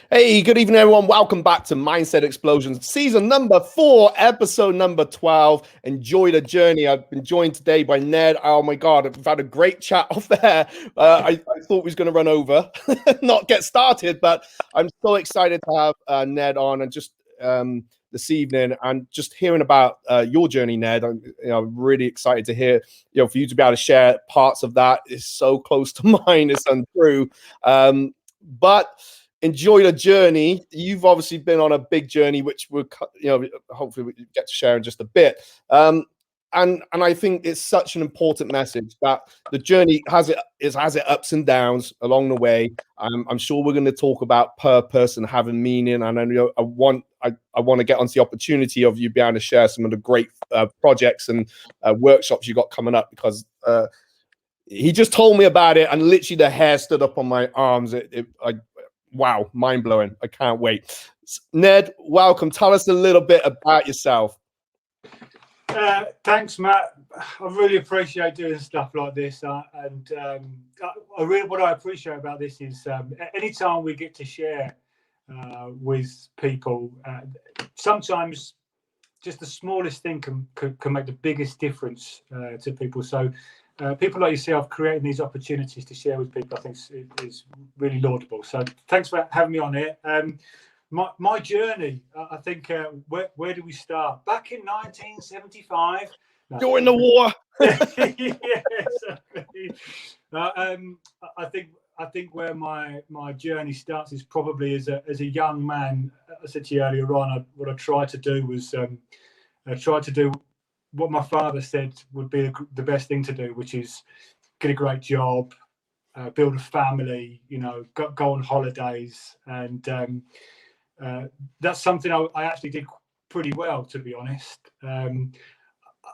Hey, good evening, everyone. Welcome back to Mindset Explosions, season number 4, episode number 12. Enjoy the journey. I've been joined today by Ned. Oh my God, we've had a great chat off there. I thought we was going to run over, not get started, but I'm so excited to have Ned on and just this evening and just hearing about your journey, Ned. I'm really excited to hear, for you to be able to share parts of that. Is so close to mine. It's untrue, but enjoy the journey. You've obviously been on a big journey, which we'll, hopefully we get to share in just a bit. And I think it's such an important message that the journey has its ups and downs along the way. I'm sure we're going to talk about purpose and having meaning. And I want to get onto the opportunity of you being able to share some of the great projects and workshops you got coming up, because he just told me about it and literally the hair stood up on my arms. Wow, mind-blowing. I can't wait. Ned, welcome. Tell us a little bit about yourself. Thanks, Matt. I really appreciate doing stuff like this. What I appreciate about this is anytime we get to share with people, sometimes just the smallest thing can make the biggest difference to people. So people like yourself creating these opportunities to share with people, I think is really laudable. So thanks for having me on here. My journey, I think, where do we start? Back in 1975. During the war. Yeah, exactly. I think where my journey starts is probably as a young man. I said to you earlier on, what I tried to do was try to do what my father said would be the best thing to do, which is get a great job, build a family, go on holidays. And that's something I actually did pretty well, to be honest.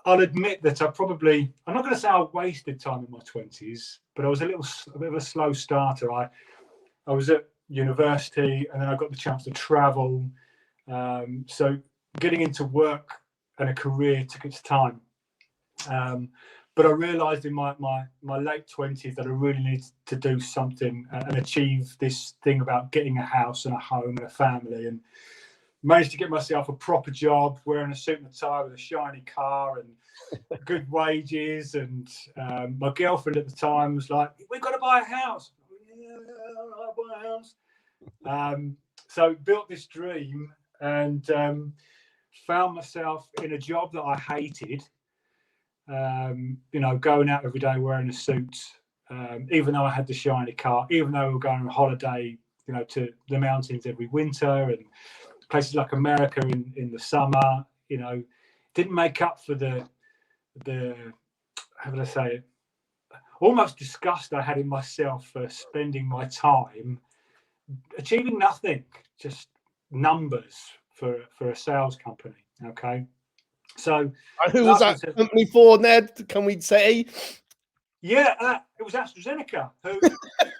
I'll admit that I'm not going to say I wasted time in my 20s, but I was a bit of a slow starter. I was at university and then I got the chance to travel. So getting into work and a career took its time. But I realised in my late 20s that I really needed to do something and achieve this thing about getting a house and a home and a family, and managed to get myself a proper job, wearing a suit and tie with a shiny car and good wages. And my girlfriend at the time was like, "We've got to buy a house." Yeah, I'll buy a house. So built this dream and found myself in a job that I hated. Going out every day wearing a suit, even though I had the shiny car, even though we were going on holiday, to the mountains every winter and places like America in the summer, didn't make up for the how would I say it, almost disgust I had in myself for spending my time achieving nothing, just numbers for a sales company. Okay. So who was that company for, Ned? Can we say? Yeah, it was AstraZeneca, who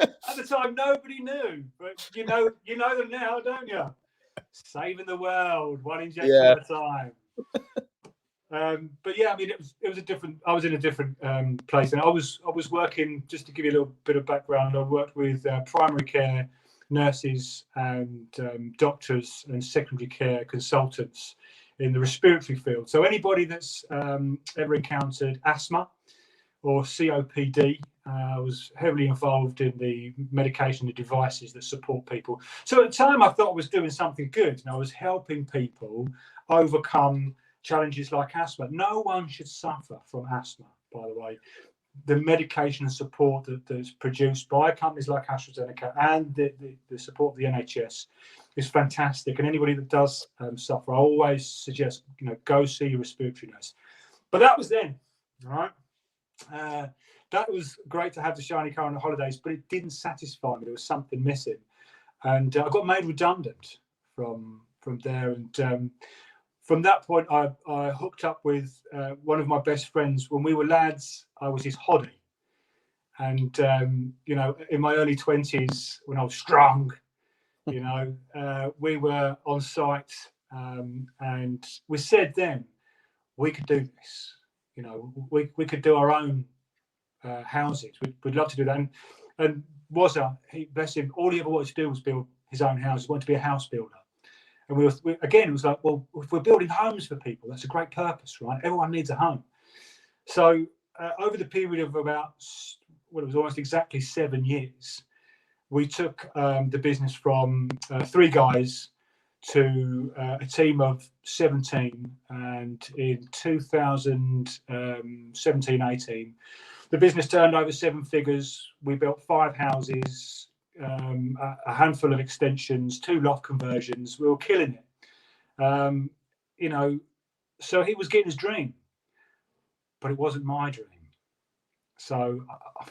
at the time nobody knew, but you know them now, don't you? Saving the world, one injection at a time. But yeah, I mean, it was a different. I was in a different place, and I was working. Just to give you a little bit of background, I worked with primary care nurses and doctors and secondary care consultants in the respiratory field. So anybody that's ever encountered asthma or COPD, was heavily involved in the medication and devices that support people. So at the time I thought I was doing something good, and I was helping people overcome challenges like asthma. No one should suffer from asthma, by the way. The medication and support that's produced by companies like AstraZeneca and the support of the NHS is fantastic. And anybody that does suffer, I always suggest, go see your respiratory nurse. But that was then, all right? That was great to have the shiny car on the holidays, but it didn't satisfy me. There was something missing. And I got made redundant from there. And from that point, I hooked up with one of my best friends. When we were lads, I was his hottie. And, in my early 20s, when I was strong, we were on site and we said then, we could do this. We could do our own houses. We'd love to do that. And Wazza, bless him, all he ever wanted to do was build his own house. He wanted to be a house builder. And again, it was like, well, if we're building homes for people, that's a great purpose, right? Everyone needs a home. So over the period of about, well, it was almost exactly 7 years, we took the business from 3 guys to a team of 17. And in 2017-18, the business turned over 7 figures. We built 5 houses, a handful of extensions, 2 loft conversions. We were killing it. You know, so he was getting his dream, but it wasn't my dream. So I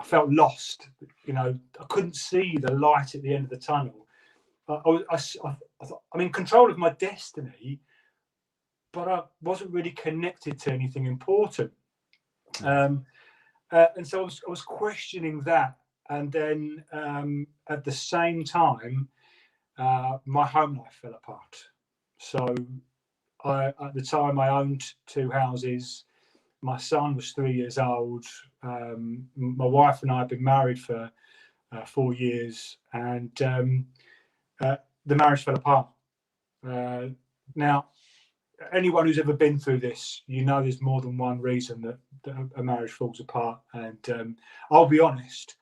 felt lost. You know, I couldn't see the light at the end of the tunnel. I thought I'm in control of my destiny, but I wasn't really connected to anything important. And so I was questioning that. And then at the same time, my home life fell apart. So at the time, I owned 2 houses. My son was 3 years old. My wife and I had been married for 4 years, and the marriage fell apart. Now, anyone who's ever been through this, you know there's more than one reason that a marriage falls apart. And I'll be honest,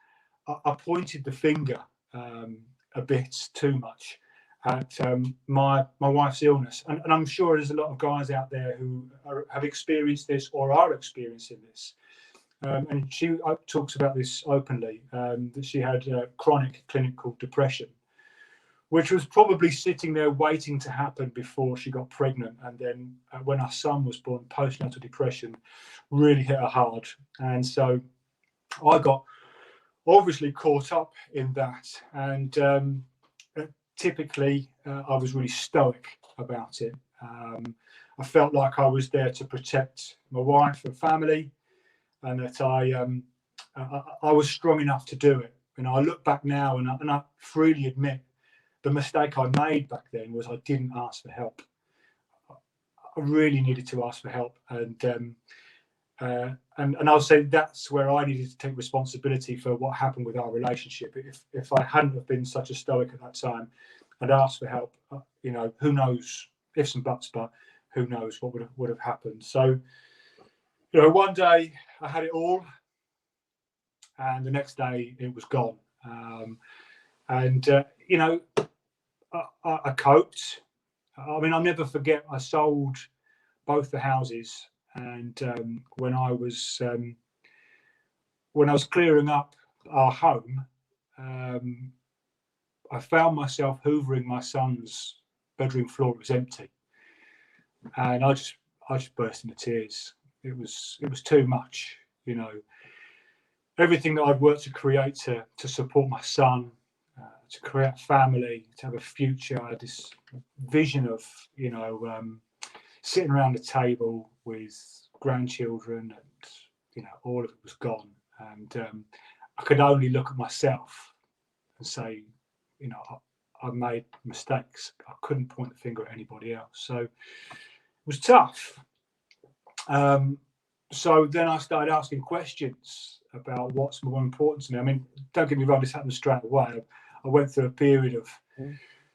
I pointed the finger a bit too much at my wife's illness. And I'm sure there's a lot of guys out there who have experienced this or are experiencing this. And she talks about this openly, that she had chronic clinical depression, which was probably sitting there waiting to happen before she got pregnant. And then when our son was born, postnatal depression really hit her hard. And so I got obviously caught up in that. And typically, I was really stoic about it. I felt like I was there to protect my wife and family, and that I was strong enough to do it. And I look back now and I freely admit the mistake I made back then was I didn't ask for help. I really needed to ask for help. And I'll say that's where I needed to take responsibility for what happened with our relationship. If I hadn't have been such a stoic at that time, I'd asked for help. You know, who knows, ifs and buts, but who knows what would have happened. So, you know, one day I had it all, and the next day it was gone. You know, I coped. I mean, I'll never forget, I sold both the houses. And when I was clearing up our home, I found myself hoovering my son's bedroom floor. It was empty, and I just burst into tears. It was too much, you know. Everything that I'd worked to create to support my son, to create a family, to have a future. I had this vision of, you know, sitting around a table with grandchildren, and, you know, all of it was gone. And I could only look at myself and say, you know, I made mistakes. I couldn't point the finger at anybody else. So it was tough. So then I started asking questions about what's more important to me. I mean, don't get me wrong, this happened straight away. I went through a period of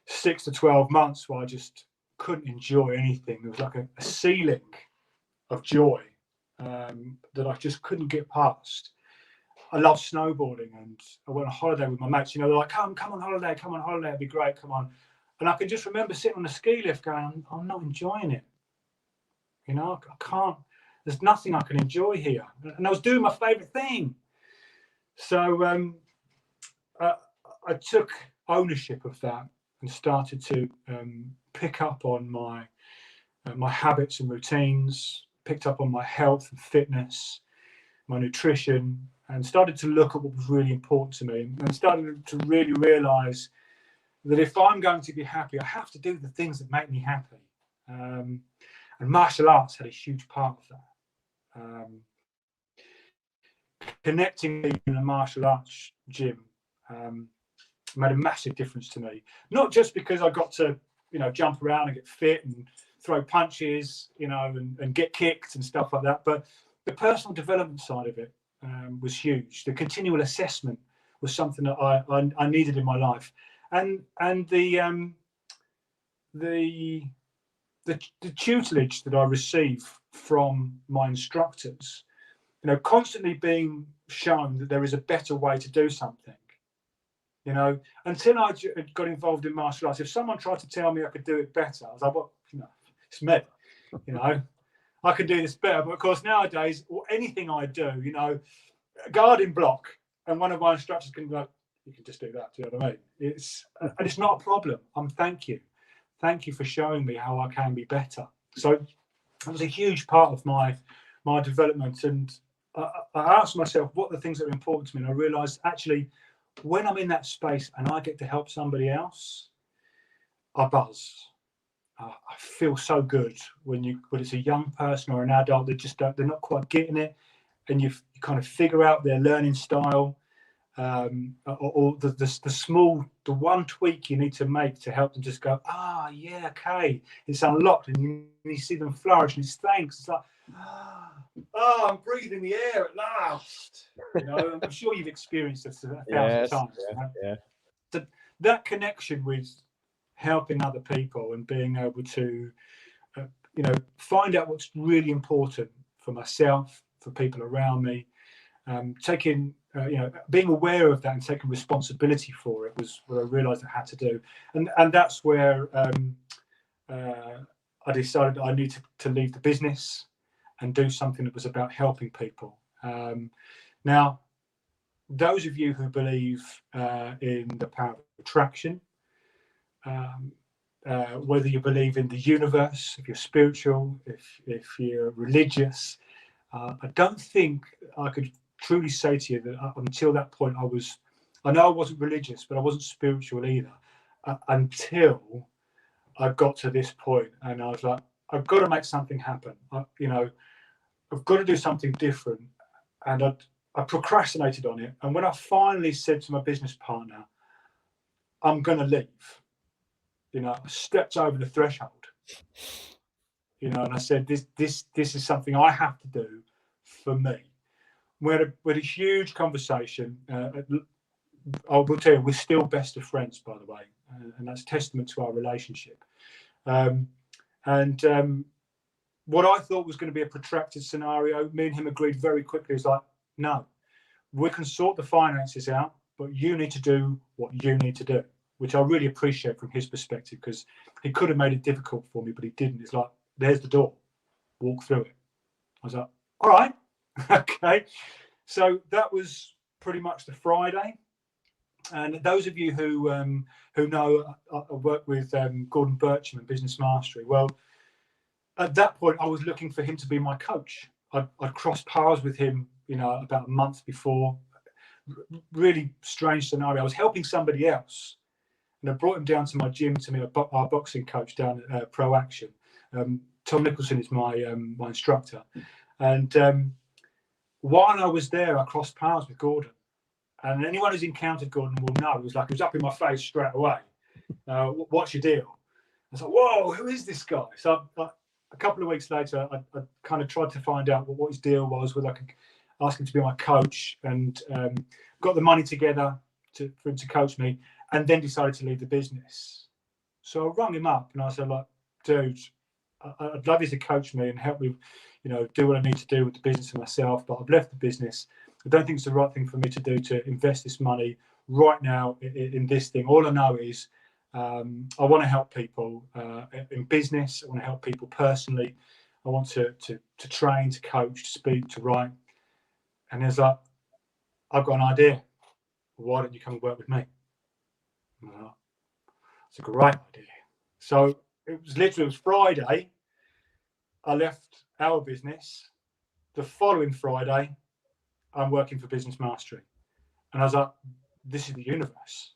6 to 12 months where I just couldn't enjoy anything. There was like a ceiling of joy that I just couldn't get past. I love snowboarding, and I went on holiday with my mates. You know, they're like, come on holiday, it'd be great, come on. And I can just remember sitting on a ski lift going, I'm not enjoying it. You know, I can't, there's nothing I can enjoy here. And I was doing my favourite thing. So I took ownership of that and started to pick up on my habits and routines, picked up on my health and fitness, my nutrition, and started to look at what was really important to me, and started to really realise that if I'm going to be happy, I have to do the things that make me happy. And martial arts had a huge part of that. Connecting in a martial arts gym made a massive difference to me. Not just because I got to, you know, jump around and get fit and throw punches, you know, and get kicked and stuff like that, but the personal development side of it was huge. The continual assessment was something that I needed in my life. and the tutelage that I receive from my instructors, you know, constantly being shown that there is a better way to do something. You know, until I got involved in martial arts, if someone tried to tell me I could do it better, I was like, well, you know, it's me, you know, I can do this better. But of course, nowadays, or anything I do, you know, guarding block, and one of my instructors can go, you can just do that. Do you know what I mean? And it's not a problem. Thank you for showing me how I can be better. So that was a huge part of my development. And I asked myself what the things that are important to me, and I realised actually when I'm in that space and I get to help somebody else, I buzz. I feel so good when it's a young person or an adult that they're not quite getting it, and you kind of figure out their learning style, or the one tweak you need to make to help them just go, yeah, okay, it's unlocked, and you see them flourish, and it's thanks. It's like, I'm breathing the air at last. You know, I'm sure you've experienced this 1,000 times. Yeah. That connection with helping other people and being able to, you know, find out what's really important for myself, for people around me, taking, you know, being aware of that and taking responsibility for it was what I realised I had to do, and that's where I decided I needed to leave the business and do something that was about helping people. Now, those of you who believe in the power of attraction, whether you believe in the universe, if you're spiritual, if you're religious, I don't think I could truly say to you that until that point I know I wasn't religious, but I wasn't spiritual either, until I got to this point, and I was like, I've got to make something happen. You know, I've got to do something different, and I procrastinated on it. And when I finally said to my business partner, I'm going to leave, you know, I stepped over the threshold, you know, and I said, this is something I have to do for me. We had a huge conversation. I will tell you, we're still best of friends, by the way, and that's testament to our relationship. What I thought was going to be a protracted scenario, me and him agreed very quickly. It's like, no, we can sort the finances out, but you need to do what you need to do, which I really appreciate from his perspective, because he could have made it difficult for me, but he didn't. It's like, there's the door, walk through it. I was like, all right, okay. So that was pretty much the Friday. And those of you who know, I work with Gordon Bircham in Business Mastery. Well, at that point, I was looking for him to be my coach. I'd crossed paths with him, you know, about a month before. Really strange scenario. I was helping somebody else, and I brought him down to my gym to meet our boxing coach down at Pro Action. Tom Nicholson is my instructor, and while I was there, I crossed paths with Gordon. And anyone who's encountered Gordon will know, it was up in my face straight away. What's your deal? I was like, whoa, who is this guy? So a couple of weeks later, I kind of tried to find out what his deal was, whether I could ask him to be my coach, and got the money together for him to coach me, and then decided to leave the business. So I rang him up and I said, like, dude, I'd love you to coach me and help me, you know, do what I need to do with the business and myself, but I've left the business. I don't think it's the right thing for me to do, to invest this money right now in this thing. All I know is I want to help people in business. I want to help people personally. I want to train, to coach, to speak, to write. And there's like, I've got an idea. Why don't you come and work with me? Like, it's a great idea. So it was Friday. I left our business. The following Friday, I'm working for Business Mastery. And I was like, this is the universe.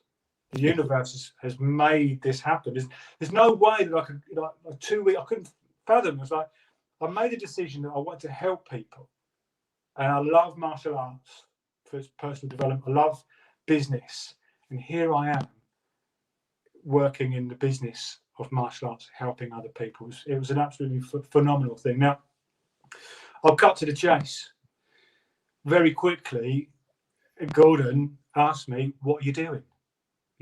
The universe has made this happen. There's no way that I could, you know, 2 weeks, I couldn't fathom. It was like, I made a decision that I wanted to help people. And I love martial arts for its personal development. I love business. And here I am working in the business of martial arts, helping other people. It was an absolutely phenomenal thing. Now, I'll cut to the chase. Very quickly, Gordon asked me, what are you doing?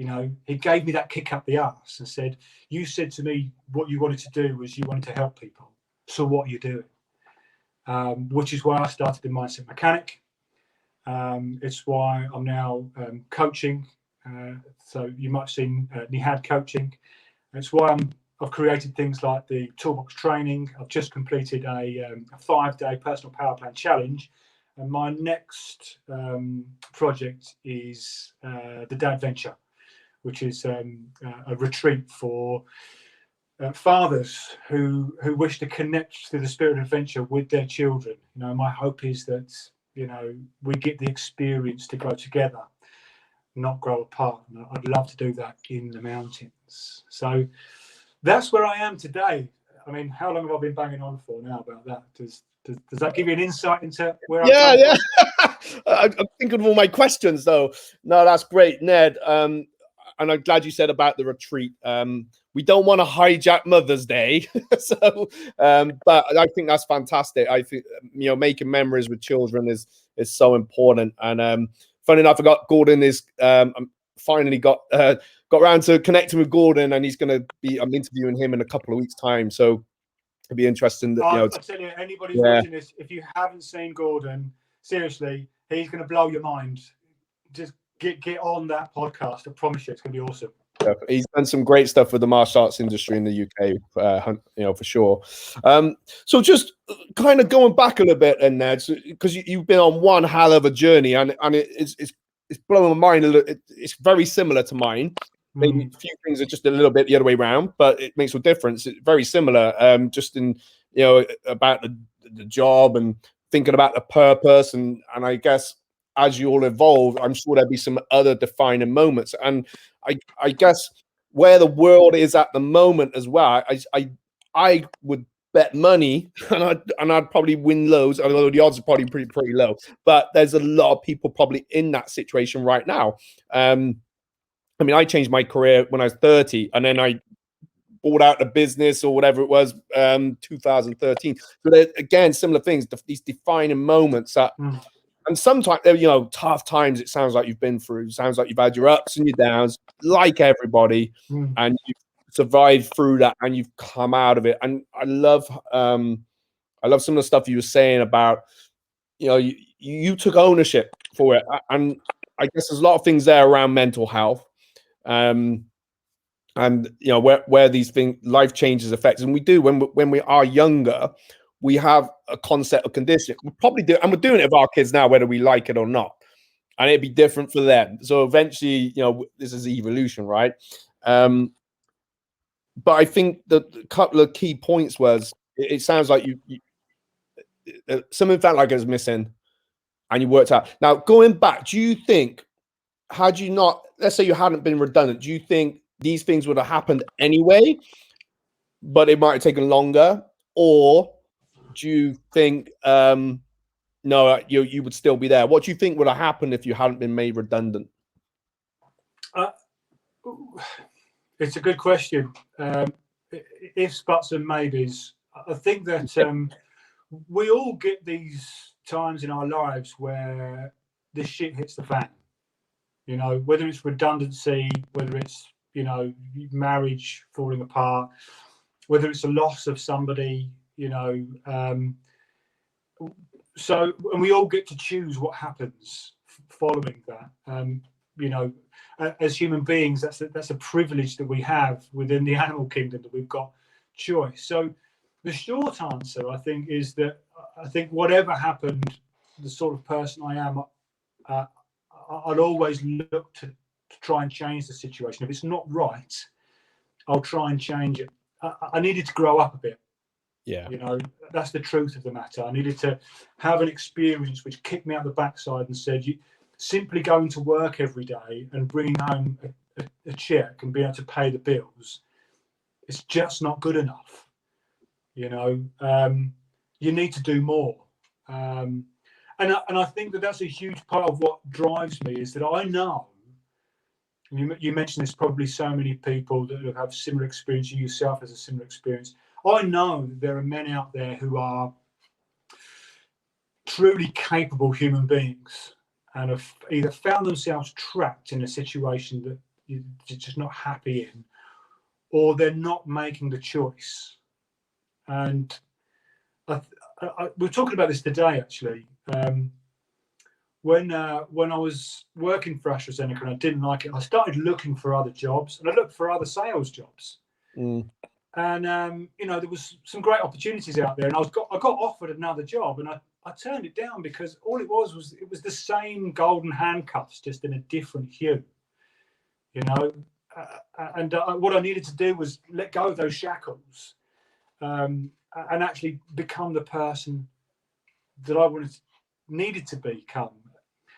You know, he gave me that kick up the arse and said, you said to me what you wanted to do was you wanted to help people. So what are you doing? Which is why I started the Mindset Mechanic. It's why I'm now coaching. So you might have seen Nihad coaching. It's why I've created things like the Toolbox training. I've just completed a 5-day personal power plan challenge. And my next project is the Dad Venture, which is a retreat for fathers who wish to connect to the spirit of adventure with their children. You know, my hope is that, you know, we get the experience to grow together, not grow apart. And I'd love to do that in the mountains. So that's where I am today. I mean, how long have I been banging on for now about that? Does that give you an insight into where I've come from? I'm thinking of all my questions, though. No, that's great, Ned. And I'm glad you said about the retreat. We don't want to hijack Mother's Day, so but I think that's fantastic. I think, you know, making memories with children is so important. And funny enough, I got Gordon is finally got around to connecting with Gordon, and he's going to be. I'm interviewing him in a couple of weeks' time, so it'll be interesting. That, you know, I tell you, anybody watching this, if you haven't seen Gordon, seriously, he's going to blow your mind. Just get on that podcast. I promise you, it's going to be awesome. He's done some great stuff with the martial arts industry in the UK, you know, for sure. So just kind of going back a little bit, and Ned, because you've been on one hell of a journey, and it's blowing my mind a little. It's very similar to mine. Maybe a few things are just a little bit the other way around, but it makes a difference. It's very similar. Just in, you know, about the job and thinking about the purpose, and I guess as you all evolve, I'm sure there'll be some other defining moments. And I guess where the world is at the moment as well, I would bet money, and I'd probably win loads, although the odds are probably pretty low. But there's a lot of people probably in that situation right now. I mean, I changed my career when I was 30, and then I bought out the business or whatever it was, 2013. So again, similar things, these defining moments that. And sometimes, you know, tough times, it sounds like you've been through. It sounds like you've had your ups and your downs, like everybody, and you've survived through that, and you've come out of it. And I love some of the stuff you were saying about, you know, you took ownership for it. And I guess there's a lot of things there around mental health, and you know, where these things, life changes affects, and we do when we are younger. We have a concept of conditioning. We probably do, and we're doing it with our kids now, whether we like it or not. And it'd be different for them. So eventually, you know, this is evolution, right? But I think the couple of key points was, it sounds like you something felt like it was missing, and you worked out. Now, going back, do you think, had you not, let's say you hadn't been redundant, do you think these things would have happened anyway, but it might have taken longer? Or do you think no, you would still be there? What do you think would have happened if you hadn't been made redundant? It's a good question. Ifs, buts, and maybes. I think that we all get these times in our lives where this shit hits the fan. You know, whether it's redundancy, whether it's, you know, marriage falling apart, whether it's a loss of somebody, you know. So, and we all get to choose what happens following that. You know, as human beings, that's a privilege that we have within the animal kingdom, that we've got choice. So the short answer, I think, is that I think whatever happened, the sort of person I am, I'll always look to try and change the situation. If it's not right, I'll try and change it. I needed to grow up a bit. Yeah. You know, that's the truth of the matter. I needed to have an experience which kicked me out the backside and said, you simply going to work every day and bringing home a check and being able to pay the bills, it's just not good enough. You know, you need to do more. And I think that that's a huge part of what drives me, is that I know, you mentioned there's probably so many people that have similar experience, you yourself has a similar experience. I know that there are men out there who are truly capable human beings and have either found themselves trapped in a situation that, you're just not happy in, or they're not making the choice. And we were talking about this today, actually. When I was working for AstraZeneca and I didn't like it, I started looking for other jobs, and I looked for other sales jobs. And there was some great opportunities out there, and I got offered another job, and I turned it down because all it was the same golden handcuffs, just in a different hue. What I needed to do was let go of those shackles, and actually become the person that I needed to become.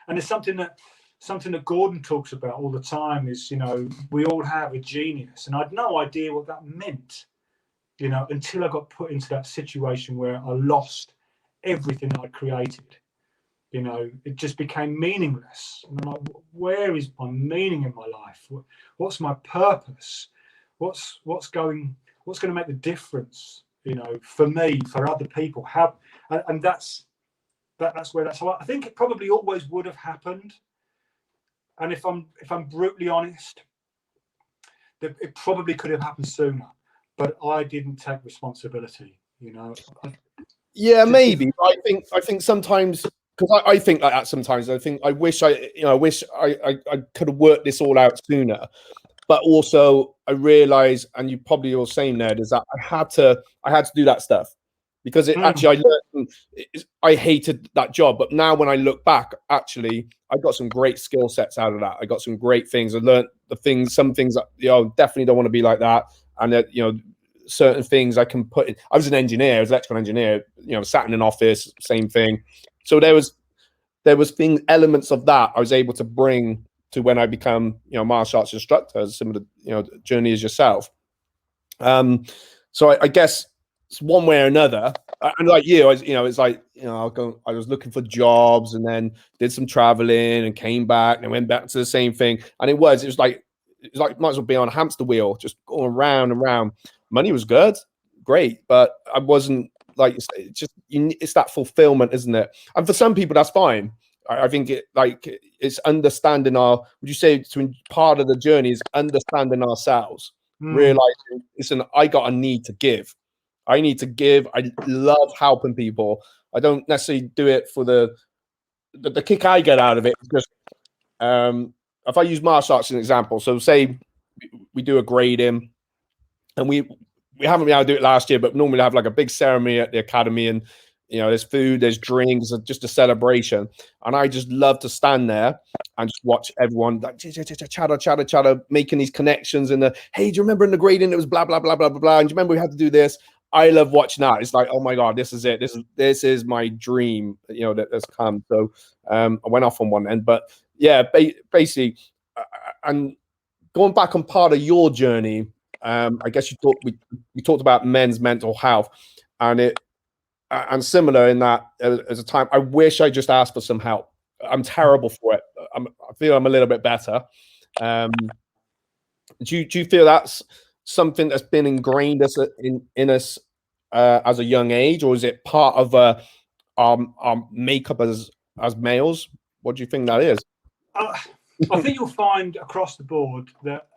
And it's something that Gordon talks about all the time is, we all have a genius. And I had no idea what that meant, until I got put into that situation where I lost everything that I'd created. It just became meaningless. And I'm like, where is my meaning in my life? What's my purpose? What's going to make the difference, for me, for other people? And that's where I think it probably always would have happened. And if I'm brutally honest, that it probably could have happened sooner, but I didn't take responsibility. Yeah, maybe. I think sometimes, because I think like that sometimes. I wish I could have worked this all out sooner. But also I realize, and you probably all same, Ned, is that I had to do that stuff because I hated that job. But now when I look back, actually, I got some great skill sets out of that. I got some great things. I learned some things that, definitely don't want to be like that. And that, certain things I can put in. I was an engineer, I was an electrical engineer, sat in an office, same thing. So there was elements of that I was able to bring to when I become, martial arts instructor, as similar, journey as yourself. So I guess it's one way or another. And like you, it's like, I was looking for jobs and then did some traveling and came back and went back to the same thing. And it was like might as well be on a hamster wheel, just going round and round. Money was good, great, but I wasn't, like you say, it's that fulfillment, isn't it? And for some people, that's fine. I think it's understanding would you say part of the journey is understanding ourselves, realizing, I got a need to give. I need to give. I love helping people. I don't necessarily do it for the kick I get out of it. Because if I use martial arts as an example, so say we do a grading, and we haven't been able to do it last year, but normally have like a big ceremony at the academy, and there's food, there's drinks, just a celebration. And I just love to stand there and just watch everyone like chatter, making these connections. And hey, do you remember in the grading it was blah blah blah blah blah blah? And do you remember we had to do this? I love watching that. It's like, oh my god, this is it. This is my dream. That has come. So I went off on one end, but yeah, basically, and going back on part of your journey. I guess we talked about men's mental health, and similar in that as a time, I wish I just asked for some help. I'm terrible for it. I feel I'm a little bit better. Do you feel that's something that's been ingrained in us as a young age, or is it part of our makeup as males? What do you think that is? I think you'll find across the board that.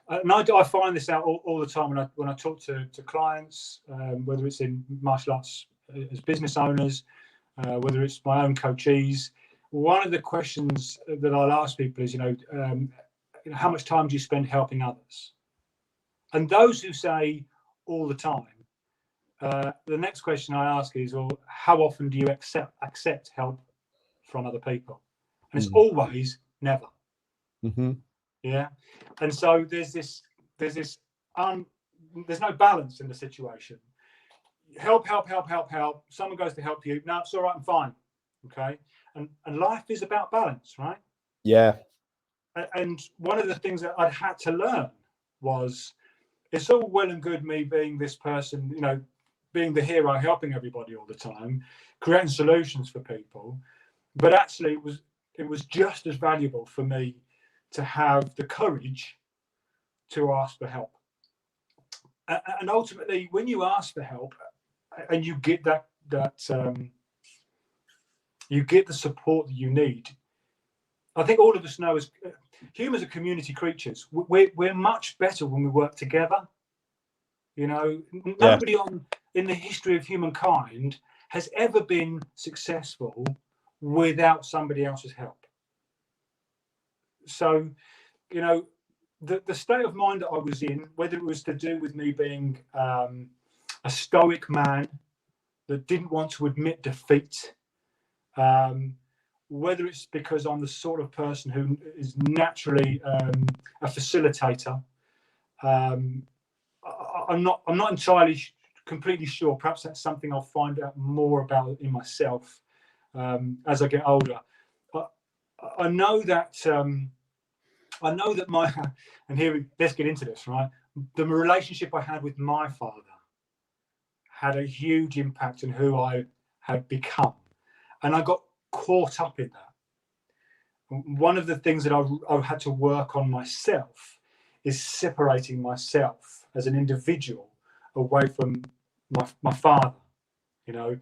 And I find this out all the time when I talk to clients, whether it's in martial arts as business owners, whether it's my own coachees. One of the questions that I'll ask people is, how much time do you spend helping others? And those who say all the time, the next question I ask is, well, how often do you accept help from other people? And it's always never. Mm-hmm. Yeah, and so there's no balance in the situation. Help. Someone goes to help you. No, it's all right. I'm fine. Okay, and life is about balance, right? Yeah. And one of the things that I'd had to learn was, it's all well and good me being this person, being the hero, helping everybody all the time, creating solutions for people, but actually it was just as valuable for me to have the courage to ask for help. And ultimately, when you ask for help and you get you get the support that you need, I think all of us know humans are community creatures. We're much better when we work together. You know, nobody in the history of humankind has ever been successful without somebody else's help. So, you know, the state of mind that I was in, whether it was to do with me being a stoic man that didn't want to admit defeat, whether it's because I'm the sort of person who is naturally a facilitator. I'm not entirely completely sure. Perhaps that's something I'll find out more about in myself as I get older. I know that my, and here let's get into this, right? The relationship I had with my father had a huge impact on who I had become, and I got caught up in that. One of the things that I've had to work on myself is separating myself as an individual away from my father. You know,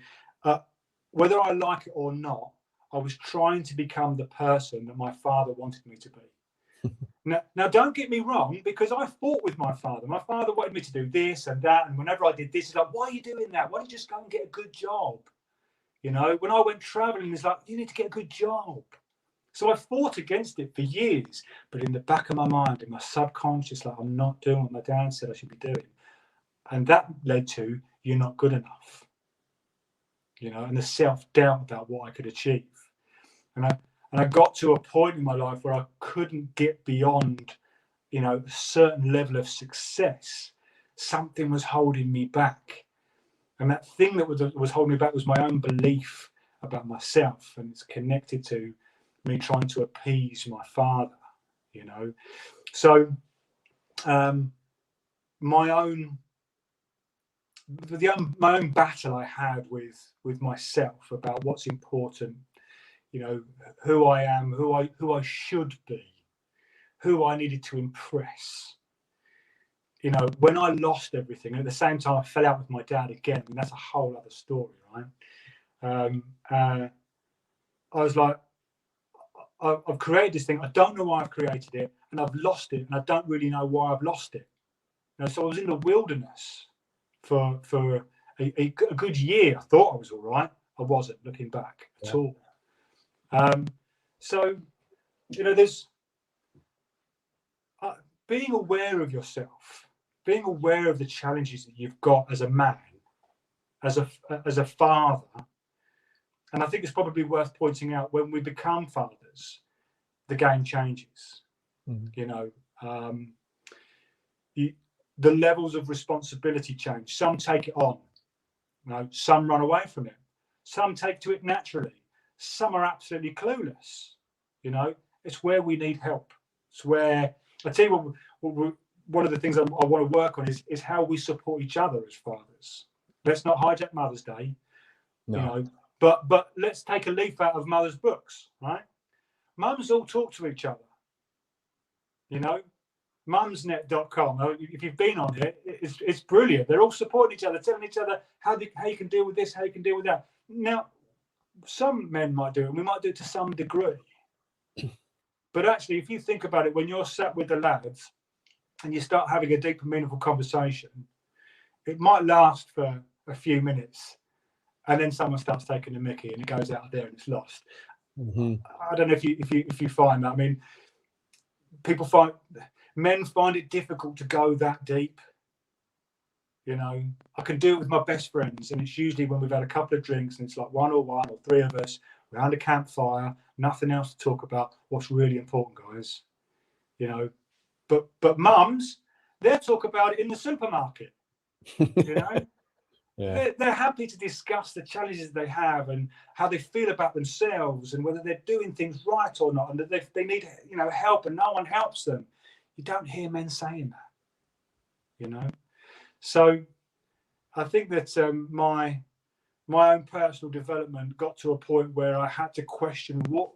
whether I like it or not, I was trying to become the person that my father wanted me to be. Now, don't get me wrong, because I fought with my father. My father wanted me to do this and that, and whenever I did this, he's like, "Why are you doing that? Why don't you just go and get a good job?" You know, when I went traveling, he's like, "You need to get a good job." So I fought against it for years, but in the back of my mind, in my subconscious, like, I'm not doing what my dad said I should be doing. And that led to, you're not good enough, you know, and the self-doubt about what I could achieve. And I got to a point in my life where I couldn't get beyond, you know, a certain level of success. Something was holding me back. And that thing that was holding me back was my own belief about myself. And it's connected to me trying to appease my father, you know. So my own battle I had with myself about what's important, you know, who I am, who I should be, who I needed to impress. You know, when I lost everything, and at the same time I fell out with my dad again, and that's a whole other story, right? I was like, I've created this thing. I don't know why I've created it, and I've lost it, and I don't really know why I've lost it. You know, so I was in the wilderness for a good year. I thought I was all right. I wasn't, looking back at all. So, you know, there's being aware of yourself, being aware of the challenges that you've got as a man, as a father. And I think it's probably worth pointing out, when we become fathers, the game changes. Mm-hmm. You know, the levels of responsibility change. Some take it on, you know, some run away from it, some take to it naturally, some are absolutely clueless. You know, it's where we need help. It's where, I tell you what, one of the things I want to work on is how we support each other as fathers. Let's not hijack Mother's Day, no. You know, but let's take a leaf out of Mother's books, right? Mums all talk to each other. You know, mumsnet.com. If you've been on it, it's brilliant. They're all supporting each other, telling each other how you can deal with this, how you can deal with that. Now, some men might do it, and we might do it to some degree. But actually, if you think about it, when you're sat with the lads and you start having a deep and meaningful conversation, it might last for a few minutes, and then someone starts taking the mickey, and it goes out there and it's lost. Mm-hmm. I don't know if you find that. I mean, men find it difficult to go that deep. You know, I can do it with my best friends, and it's usually when we've had a couple of drinks and it's like one-on-one or three of us around a campfire, nothing else to talk about. What's really important, guys, you know. But mums, they'll talk about it in the supermarket. You know, yeah. They're happy to discuss the challenges they have and how they feel about themselves and whether they're doing things right or not, and that they need, you know, help, and no one helps them. You don't hear men saying that, you know. So I think that my own personal development got to a point where I had to question what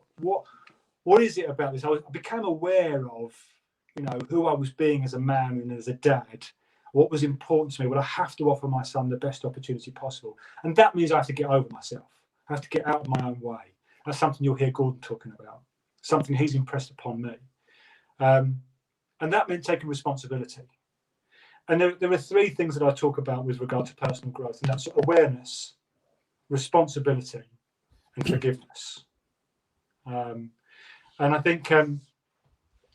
is it about this. I became aware of, you know, who I was being as a man and as a dad. What was important to me? Well, I have to offer my son the best opportunity possible, and that means I have to get over myself. I have to get out of my own way. That's something you'll hear Gordon talking about. Something he's impressed upon me. And that meant taking responsibility. And there are three things that I talk about with regard to personal growth, and that's awareness, responsibility, and forgiveness. And I think, am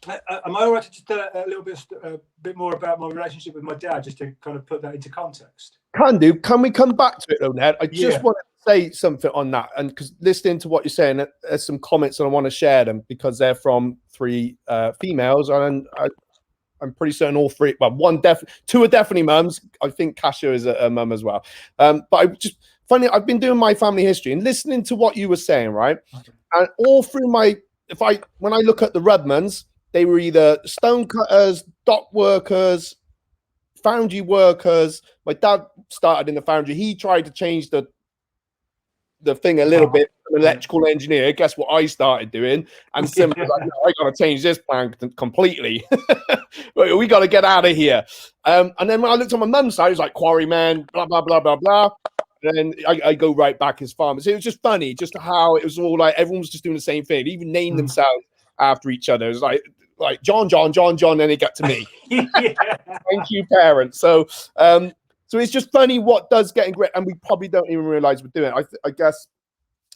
I all right to just a bit more about my relationship with my dad, just to kind of put that into context? Can do. Can we come back to it though, Ned? I just want to say something on that, and because listening to what you're saying, there's some comments and I want to share them because they're from three females, and I'm pretty certain all three. Well, two are definitely mums. I think Kasha is a mum as well. But I just funny. I've been doing my family history and listening to what you were saying, right? And all through when I look at the Rudmans, they were either stone cutters, dock workers, foundry workers. My dad started in the foundry. He tried to change the thing a little bit. An electrical engineer. Guess what I started doing? And simply like, no, I got to change this plan completely. We got to get out of here. And then when I looked on my mum's side, it was like quarryman, blah blah blah blah blah. And then I go right back as farmers. It was just funny, just how it was all like everyone was just doing the same thing. They even named themselves after each other. It was like John, then it got to me. Thank you, parents. So it's just funny what does getting great, and we probably don't even realize we're doing it. I guess,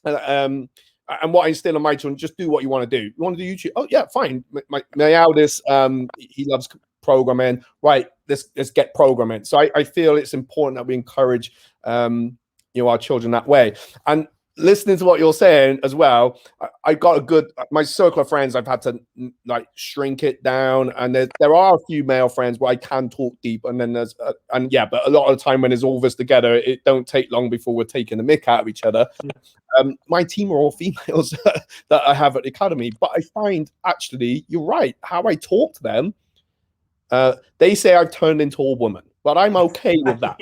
and what I instill on my children, just do what you want to do. You want to do YouTube? Oh yeah, fine. My eldest, he loves programming. Right, let's get programming. So I feel it's important that we encourage our children that way. And listening to what you're saying as well, I got my circle of friends, I've had to like shrink it down, and there are a few male friends where I can talk deep, and then there's but a lot of the time when there's all of us together, it don't take long before we're taking the mick out of each other. My team are all females that I have at the academy, but I find actually you're right, how I talk to them, they say I've turned into a woman, but I'm okay with that.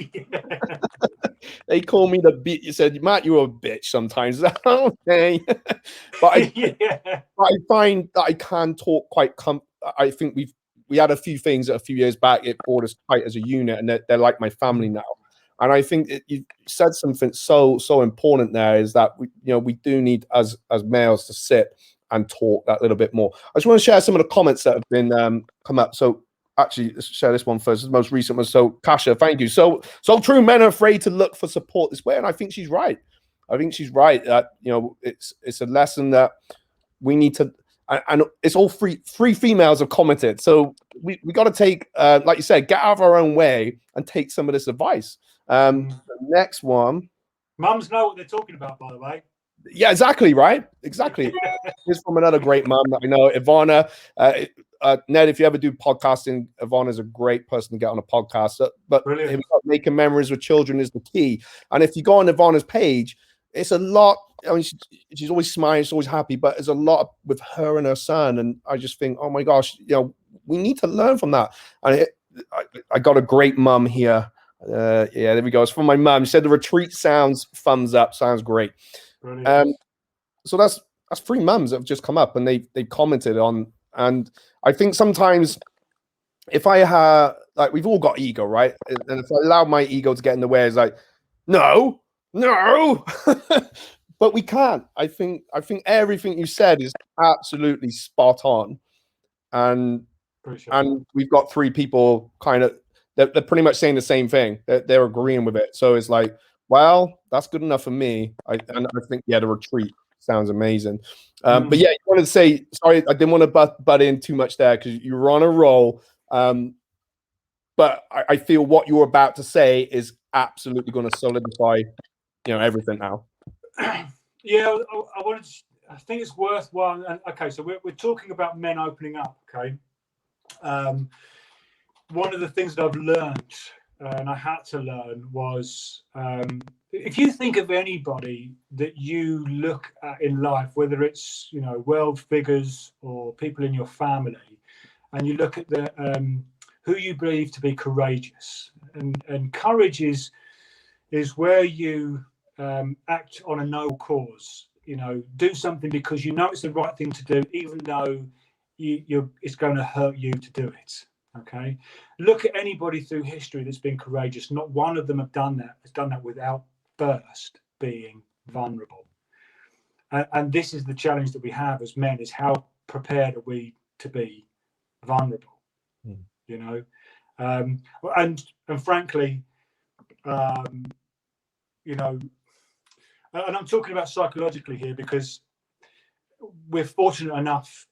They call me the bitch. You said, Matt, you're a bitch sometimes. Okay. But I find that I can talk quite I think we had a few things a few years back. It brought us tight as a unit, and they're like my family now. And I think you said something so important there, is that we do need as males to sit and talk that little bit more. I just want to share some of the comments that have been come up. So actually, let's share this one first. The most recent one. So Kasha, thank you. So true. Men are afraid to look for support this way, and I think she's right. I think she's right that it's a lesson that we need to. And it's all three females have commented. So we got to take, like you said, get out of our own way and take some of this advice. The next one. Mums know what they're talking about, by the way. Yeah, exactly, right? Exactly. This is from another great mum that I know, Ivana. Ned, if you ever do podcasting, Ivana's a great person to get on a podcast. But making memories with children is the key. And if you go on Ivana's page, it's a lot. I mean, she's always smiling, she's always happy, but there's a lot with her and her son. And I just think, oh my gosh, we need to learn from that. And I got a great mum here. Yeah, there we go. It's from my mum. She said the retreat sounds thumbs up. Sounds great. So that's three mums that have just come up and they commented on. And I think sometimes if I have, like, we've all got ego, right? And if I allow my ego to get in the way, it's like, no. But we can't. I think everything you said is absolutely spot on. And we've got three people kind of, they're pretty much saying the same thing. They're agreeing with it. So it's like, well, that's good enough for me. I think, yeah, the retreat sounds amazing. But yeah, you wanted to say, sorry, I didn't want to butt in too much there because you were on a roll. But I feel what you're about to say is absolutely going to solidify, everything now. Yeah, I think it's worthwhile. Okay, so we're talking about men opening up. Okay, one of the things that I've learned, and I had to learn, was if you think of anybody that you look at in life, whether it's world figures or people in your family, and you look at who you believe to be courageous, and courage is where you act on a noble cause. Do something because it's the right thing to do, even though it's going to hurt you to do it. Okay, look at anybody through history that's been courageous. Not one of them has done that without first being vulnerable. And this is the challenge that we have as men: is how prepared are we to be vulnerable, Mm. you know. And frankly, you know, and I'm talking about psychologically here because we're fortunate enough.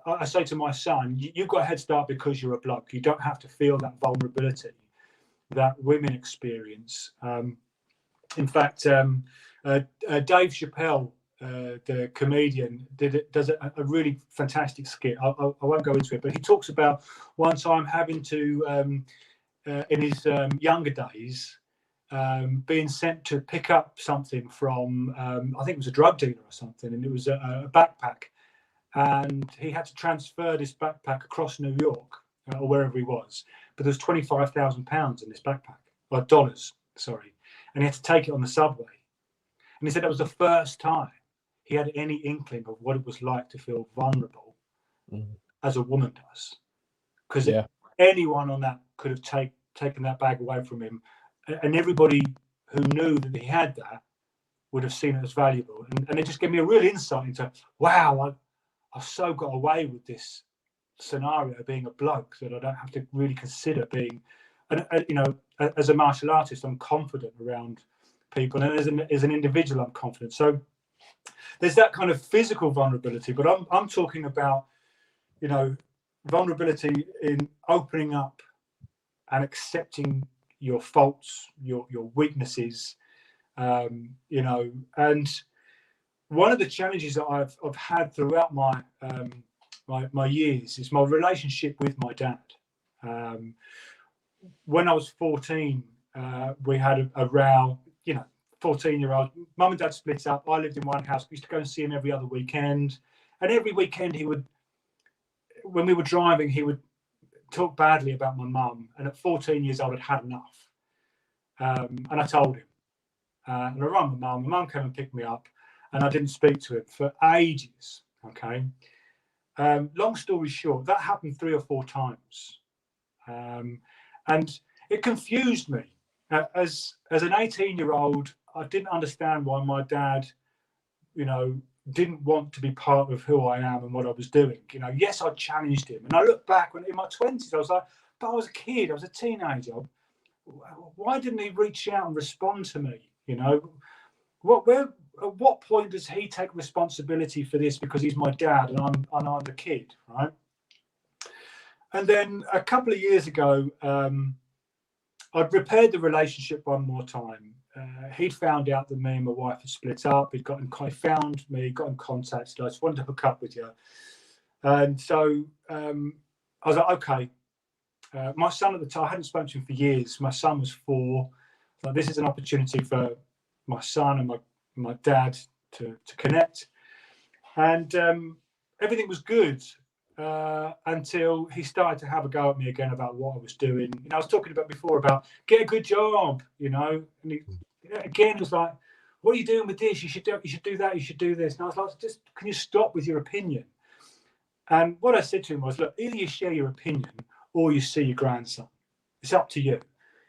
I say to my son, you've got a head start because you're a bloke. You don't have to feel that vulnerability that women experience. In fact, Dave Chappelle, the comedian, does a really fantastic skit. I won't go into it, but he talks about one time having to, in his younger days, being sent to pick up something from, I think it was a drug dealer or something, and it was a backpack. And he had to transfer this backpack across New York or wherever he was. But there's £25,000 in this backpack, or dollars, sorry. And he had to take it on the subway. And he said that was the first time he had any inkling of what it was like to feel vulnerable as a woman does. Because anyone on that could have taken that bag away from him. And everybody who knew that he had that would have seen it as valuable. And it just gave me a real insight into, wow, I've so got away with this scenario of being a bloke that I don't have to really consider being, and you know, as a martial artist, I'm confident around people, and as an individual, I'm confident. So there's that kind of physical vulnerability, but I'm talking about, you know, vulnerability in opening up and accepting your faults, your weaknesses, you know, and one of the challenges that I've had throughout my my years is my relationship with my dad. When I was 14, we had a row. You know, 14-year-old. Mum and dad split up. I lived in one house. We used to go and see him every other weekend, and every weekend he would, when we were driving, he would talk badly about my mum. And at 14 years old, I'd had enough, and I told him. And I rang my mum. My mum came and picked me up. And I didn't speak to him for ages. Okay. Long story short, that happened 3 or 4 times, and it confused me. As an 18-year-old, I didn't understand why my dad, you know, didn't want to be part of who I am and what I was doing. You know, yes, I challenged him, and I look back when in my 20s, I was like, but I was a kid, I was a teenager. Why didn't he reach out and respond to me? You know, at what point does he take responsibility for this because he's my dad and I'm the kid, right? And then a couple of years ago, I'd repaired the relationship one more time. He'd found out that me and my wife had split up. He found me, got in contact. I just wanted to hook up with you. And so I was like, okay. My son at the time, I hadn't spoken to him for years. My son was 4. So this is an opportunity for my son and my dad to connect, and everything was good until he started to have a go at me again about what I was doing. You know, I was talking about before about get a good job, you know, and he again was like, what are you doing with this? You should do that, you should do this. And I was like, just can you stop with your opinion? And what I said to him was, look, either you share your opinion or you see your grandson. It's up to you,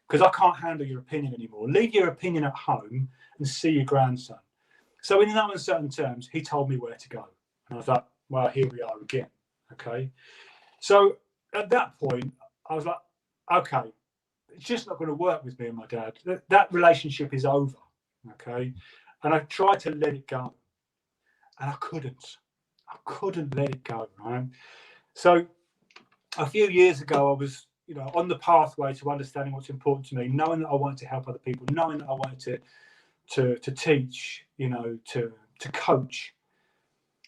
because I can't handle your opinion anymore. Leave your opinion at home and see your grandson. So in no uncertain terms, he told me where to go. And I was like, well, here we are again. Okay. So at that point, I was like, okay, it's just not going to work with me and my dad. That relationship is over. Okay. And I tried to let it go. And I couldn't let it go. Right. So a few years ago, I was, you know, on the pathway to understanding what's important to me, knowing that I wanted to help other people, knowing that I wanted to teach, you know, to coach.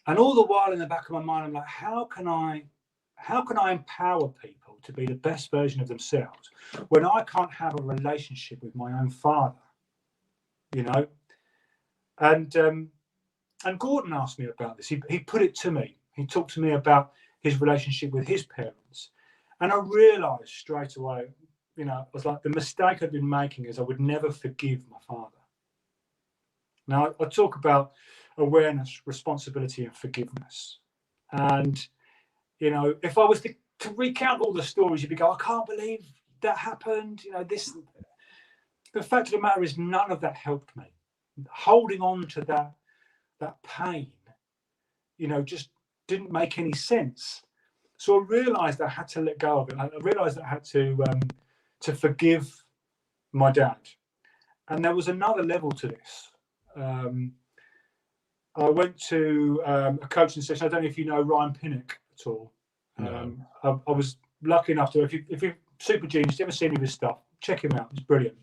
And all the while in the back of my mind, I'm like, how can I empower people to be the best version of themselves when I can't have a relationship with my own father, you know? And Gordon asked me about this. He put it to me. He talked to me about his relationship with his parents. And I realized straight away, you know, I was like, the mistake I'd been making is I would never forgive my father. Now, I talk about awareness, responsibility, and forgiveness. And, you know, if I was to recount all the stories, you'd be going, I can't believe that happened. You know, this. The fact of the matter is, none of that helped me. Holding on to that pain, you know, just didn't make any sense. So I realised I had to let go of it. I realised I had to forgive my dad. And there was another level to this. I went to a coaching session. I don't know if you know Ryan Pinnock at all. No. I was lucky enough to, if you're super genius, you ever seen any of his stuff, check him out. It's brilliant.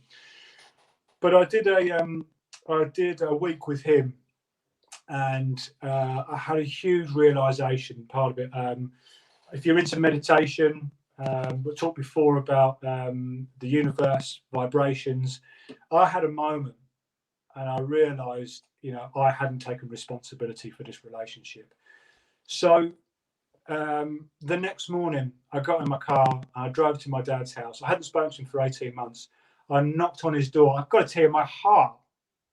But I did a week with him, and I had a huge realization. Part of it, if you're into meditation, we talked before about the universe, vibrations. I had a moment, and I realized, I hadn't taken responsibility for this relationship. So the next morning, I got in my car and I drove to my dad's house. I hadn't spoken to him for 18 months. I knocked on his door. I've got to tell you, my heart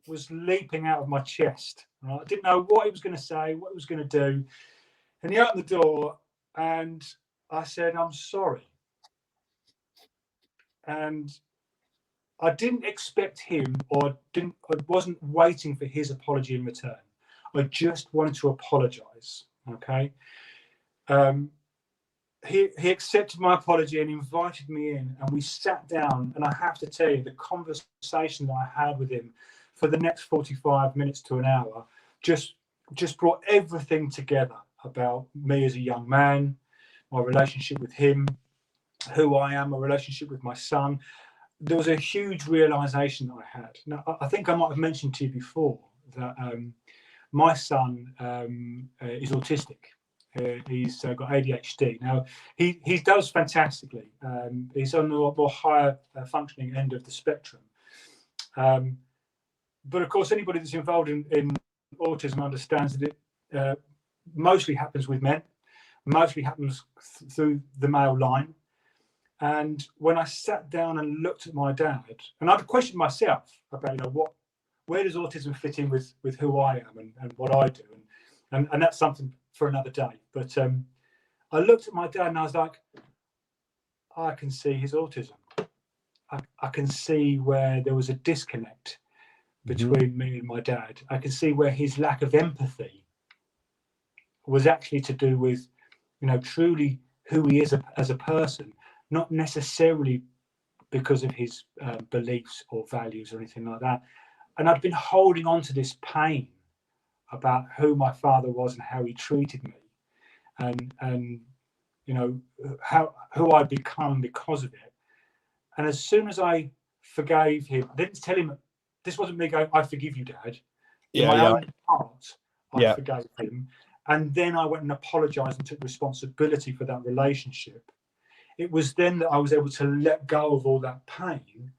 was leaping out of my chest. I didn't know what he was going to say, what he was going to do. And he opened the door and I said, "I'm sorry." And I didn't expect him, I wasn't waiting for his apology in return. I just wanted to apologize. Okay. He accepted my apology and invited me in, and we sat down. And I have to tell you, the conversation that I had with him for the next 45 minutes to an hour just brought everything together about me as a young man, my relationship with him, who I am, my relationship with my son. There was a huge realization that I had. Now, I think I might have mentioned to you before that my son is autistic. He's got ADHD. Now, he does fantastically. He's on the more higher functioning end of the spectrum. But of course, anybody that's involved in autism understands that it mostly happens with men, mostly happens through the male line. And when I sat down and looked at my dad, and I'd questioned myself about, where does autism fit in with who I am and what I do, and that's something for another day. But I looked at my dad and I was like, I can see his autism. I can see where there was a disconnect between me and my dad. I can see where his lack of empathy was actually to do with, truly who he is as a person, not necessarily because of his beliefs or values or anything like that. And I'd been holding on to this pain about who my father was and how he treated me, and who I'd become because of it. And as soon as I forgave him, I didn't tell him, this wasn't me going, "I forgive you, Dad." In my own heart, I forgave him. And then I went and apologized and took responsibility for that relationship. It was then that I was able to let go of all that pain.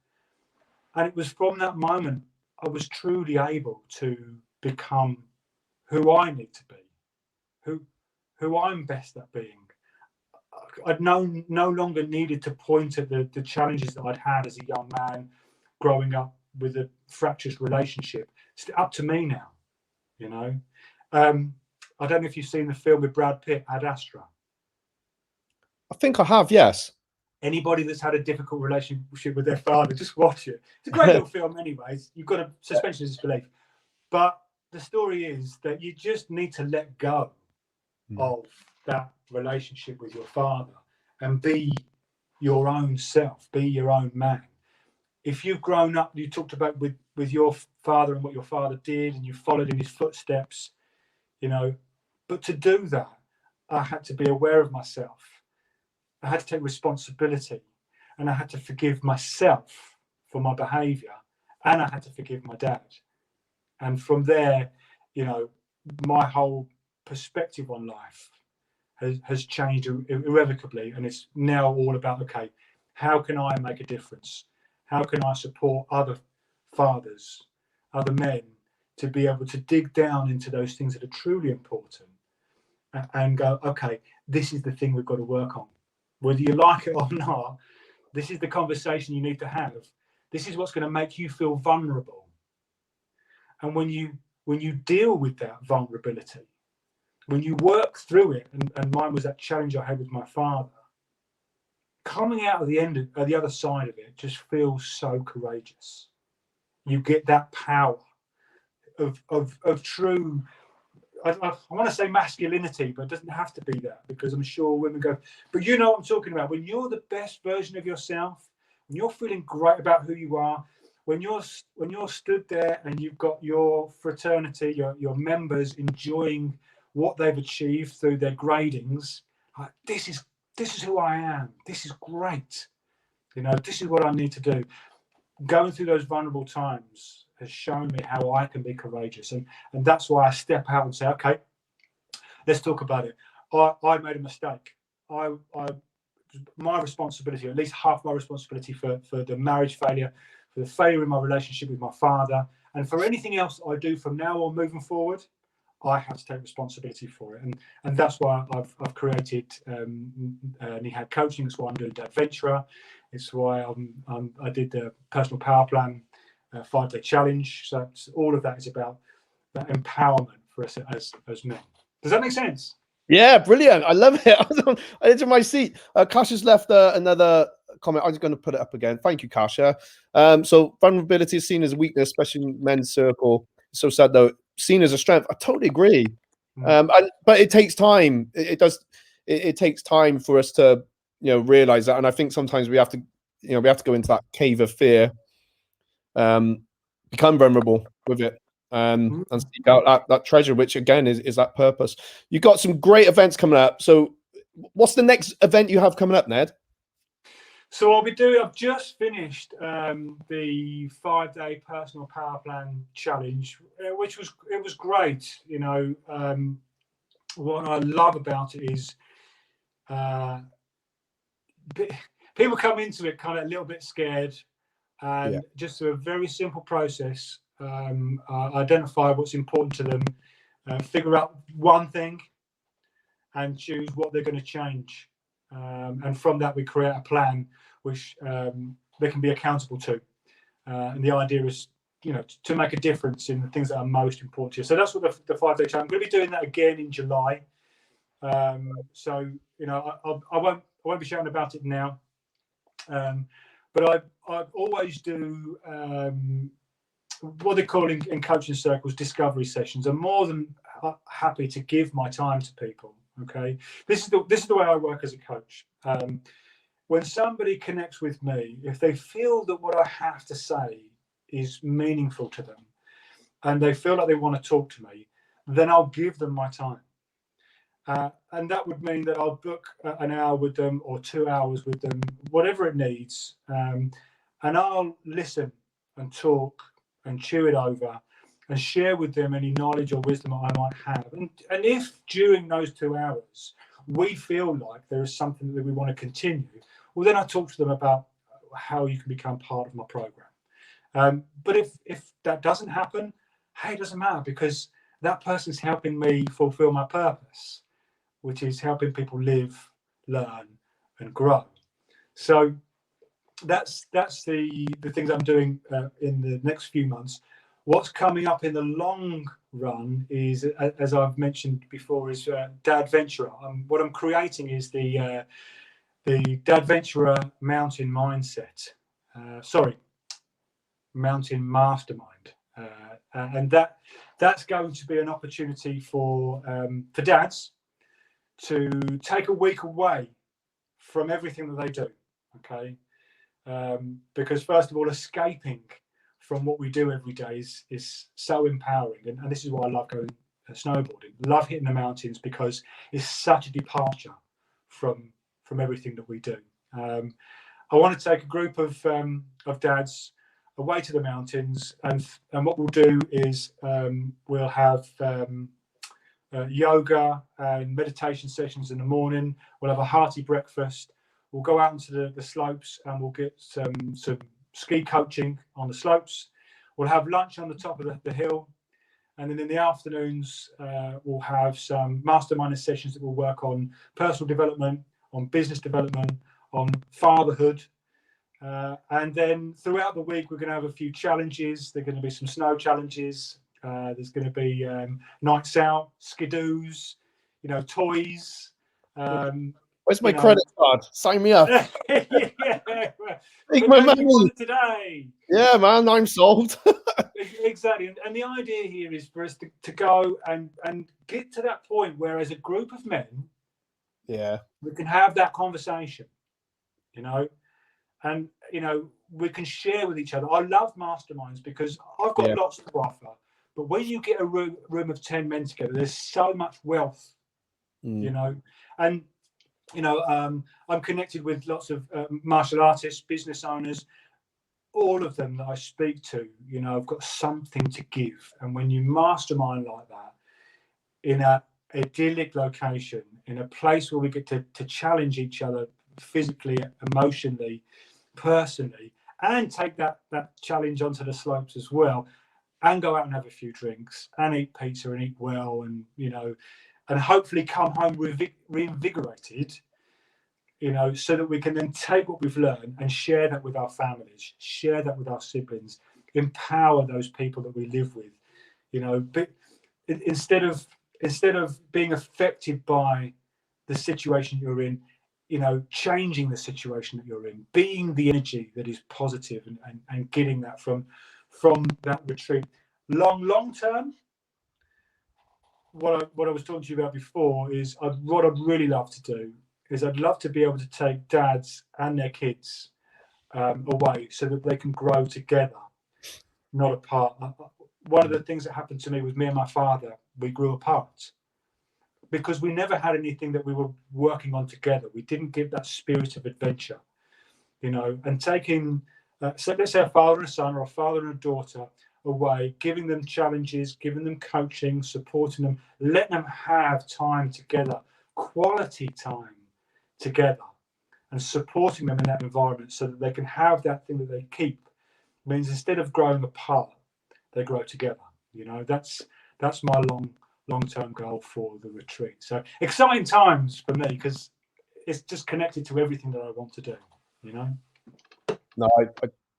And it was from that moment I was truly able to become who I need to be, who I'm best at being. I'd no longer needed to point at the challenges that I'd had as a young man growing up with a fractious relationship. It's up to me now, I don't know if you've seen the film with Brad Pitt, Ad Astra. I think I have, yes. Anybody that's had a difficult relationship with their father, just watch it. It's a great little film anyways. You've got a suspension of disbelief. But the story is that you just need to let go of that relationship with your father and be your own self, be your own man. If you've grown up, you talked about with your father and what your father did, and you followed in his footsteps, but to do that, I had to be aware of myself. I had to take responsibility, and I had to forgive myself for my behavior, and I had to forgive my dad. And from there, my whole perspective on life has changed irrevocably. And it's now all about, okay, how can I make a difference? How can I support other fathers, other men, to be able to dig down into those things that are truly important and go, okay, this is the thing we've got to work on. Whether you like it or not, this is the conversation you need to have. This is what's going to make you feel vulnerable. And when you deal with that vulnerability, when you work through it, and mine was that challenge I had with my father, coming out of the other side of it just feels so courageous. You get that power of true I want to say masculinity, but it doesn't have to be that, because I'm sure women go, but you know what I'm talking about. When you're the best version of yourself, when you're feeling great about who you are, when you're stood there and you've got your fraternity, your members enjoying what they've achieved through their gradings, this is who I am. This is great. You know, this is what I need to do. Going through those vulnerable times has shown me how I can be courageous, and that's why I step out and say, okay, let's talk about it. I made a mistake. My responsibility, at least half my responsibility for the marriage failure, for the failure in my relationship with my father, and for anything else I do from now on moving forward, I have to take responsibility for it. And that's why I've created Nihad Coaching. That's why I'm doing Dadventurer. It's why I did the personal power plan 5-day challenge. So all of that is about that empowerment for us as men. Does that make sense? Yeah, brilliant. I love it. I was on the edge of my seat. Kasha's left another comment. I'm just going to put it up again. Thank you, Kasha. So vulnerability is seen as a weakness, especially in men's circle. So sad though, seen as a strength. I totally agree. But it takes time. It takes time for us to, realize that. And I think sometimes we have to go into that cave of fear, become vulnerable with it. And seek out that treasure, which again is that purpose. You've got some great events coming up. So what's the next event you have coming up, Ned? So I've just finished the 5-day personal power plan challenge, which was great. What I love about it is people come into it kind of a little bit scared, and just through a very simple process, identify what's important to them, figure out one thing, and choose what they're going to change. And from that, we create a plan which they can be accountable to. And the idea is, to make a difference in the things that are most important to you. So that's what the 5-day challenge. I'm going to be doing that again in July. So I won't be shouting about it now. But I always do what they call in coaching circles discovery sessions. I'm more than happy to give my time to people. Okay, this is the way I work as a coach. When somebody connects with me, if they feel that what I have to say is meaningful to them, and they feel like they want to talk to me, then I'll give them my time. And that would mean that I'll book an hour with them or 2 hours with them, whatever it needs. And I'll listen and talk and chew it over and share with them any knowledge or wisdom I might have. And if during those 2 hours we feel like there is something that we want to continue, well, then I talk to them about how you can become part of my program. But if that doesn't happen, hey, it doesn't matter, because that person's helping me fulfill my purpose, which is helping people live, learn, and grow. So that's the things I'm doing in the next few months. What's coming up in the long run is, as I've mentioned before, is Dadventurer. What I'm creating is the Dadventurer Mountain Mindset. Mountain Mastermind, and that's going to be an opportunity for dads to take a week away from everything that they do. Okay, because first of all, escaping from what we do every day is so empowering, and this is why I love going snowboarding. Love hitting the mountains, because it's such a departure from everything that we do. I want to take a group of dads away to the mountains, and what we'll do is we'll have yoga and meditation sessions in the morning. We'll have a hearty breakfast. We'll go out into the slopes, and we'll get some ski coaching on the slopes. We'll have lunch on the top of the hill, and then in the afternoons we'll have some mastermind sessions that will work on personal development, on business development, on fatherhood. And then throughout the week, we're going to have a few challenges. There are going to be some snow challenges. There's going to be nights out, skidoos, toys. Where's my credit card? Sign me up. Yeah. Take my money today. Yeah, man, I'm sold. exactly. And the idea here is for us to go and get to that point where, as a group of men, we can have that conversation, you know, and we can share with each other. I love masterminds because I've got lots to offer, but when you get a room of 10 men together, there's so much wealth, you know. And I'm connected with lots of martial artists, business owners. All of them that I speak to, have got something to give. And when you mastermind like that in a idyllic location, in a place where we get to challenge each other physically, emotionally, personally, and take that challenge onto the slopes as well, and go out and have a few drinks and eat pizza and eat well, and and hopefully come home reinvigorated, so that we can then take what we've learned and share that with our families, share that with our siblings, empower those people that we live with, but instead of being affected by the situation you're in, changing the situation that you're in, being the energy that is positive, and getting that from that retreat. Long term, what I was talking to you about before is what I'd really love to do is I'd love to be able to take dads and their kids away so that they can grow together, not apart. One of the things that happened to me with me and my father, we grew apart because we never had anything that we were working on together. We didn't give that spirit of adventure, and taking, so let's say a father and a son or a father and a daughter away, giving them challenges, giving them coaching, supporting them, letting them have time together, quality time together, and supporting them in that environment so that they can have that thing that they keep, means instead of growing apart, they grow together. That's my long-term goal for the retreat. So exciting times for me because it's just connected to everything that I want to do. No,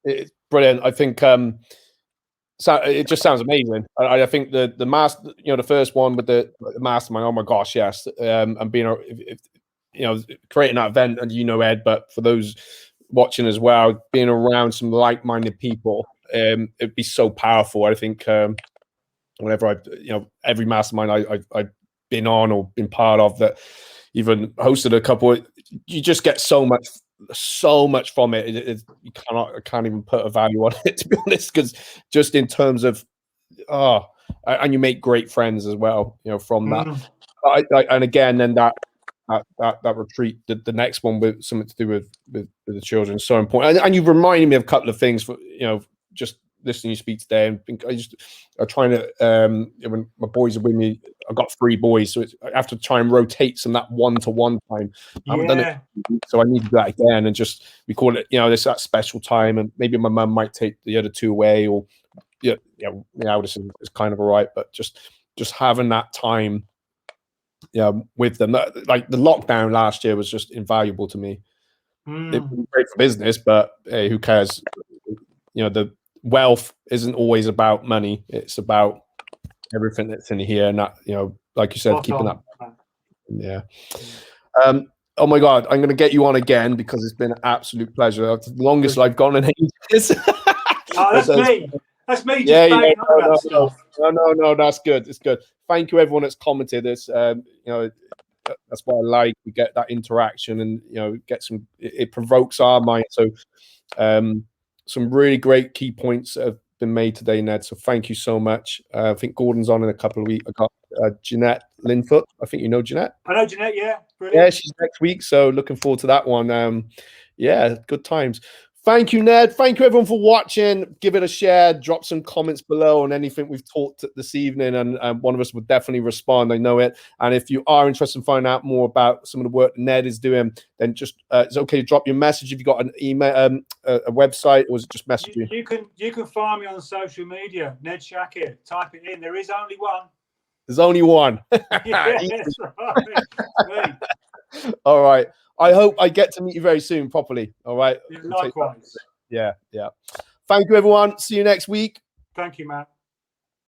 it's brilliant. I think so it just sounds amazing. I think the master, the first one with the mastermind. Oh my gosh, yes. And being creating that event, and Ed, but for those watching as well, being around some like-minded people, it'd be so powerful. I think whenever every mastermind I've been on or been part of, that even hosted a couple, you just get so much from it. I can't even put a value on it, to be honest, because just in terms of and you make great friends as well, from that. And again, then that retreat, the next one with something to do with the children, is so important. And you've reminded me of a couple of things for just listening to you speak today, and I'm trying to when my boys are with me, I've got 3 boys, so I have to try and rotate some that one-to-one time. I haven't done it, so I need to do that again, and just we call it this that special time, and maybe my mum might take the other 2 away, or this is kind of all right, but just having that time with them. Like the lockdown last year was just invaluable to me. It was great for business, but hey, who cares? The wealth isn't always about money. It's about everything that's in here, and that, like you said, keeping that. Yeah. Oh my God, I'm going to get you on again because it's been an absolute pleasure. It's the longest I've gone in ages. That's me. That's me. No, that's good. It's good. Thank you, everyone that's commented. It's that's what I like. We get that interaction, and it provokes our mind. So some really great key points have been made today, Ned. So thank you so much. I think Gordon's on in a couple of weeks. I got Jeanette Linfoot. I think you know Jeanette. I know Jeanette. Yeah, brilliant. Yeah, she's next week. So looking forward to that one. Yeah, good times. Thank you, Ned. Thank you, everyone, for watching. Give it a share. Drop some comments below on anything we've talked this evening, and one of us will definitely respond. I know it. And if you are interested in finding out more about some of the work Ned is doing, then just it's okay to drop your message. If you've got an email, a website, or is it just message you? You can find me on social media, Ned Shakir. Type it in. There is only one. There's only one. Yeah, that's right. All right. I hope I get to meet you very soon properly. All right. Likewise. Yeah. Thank you, everyone. See you next week. Thank you, Matt.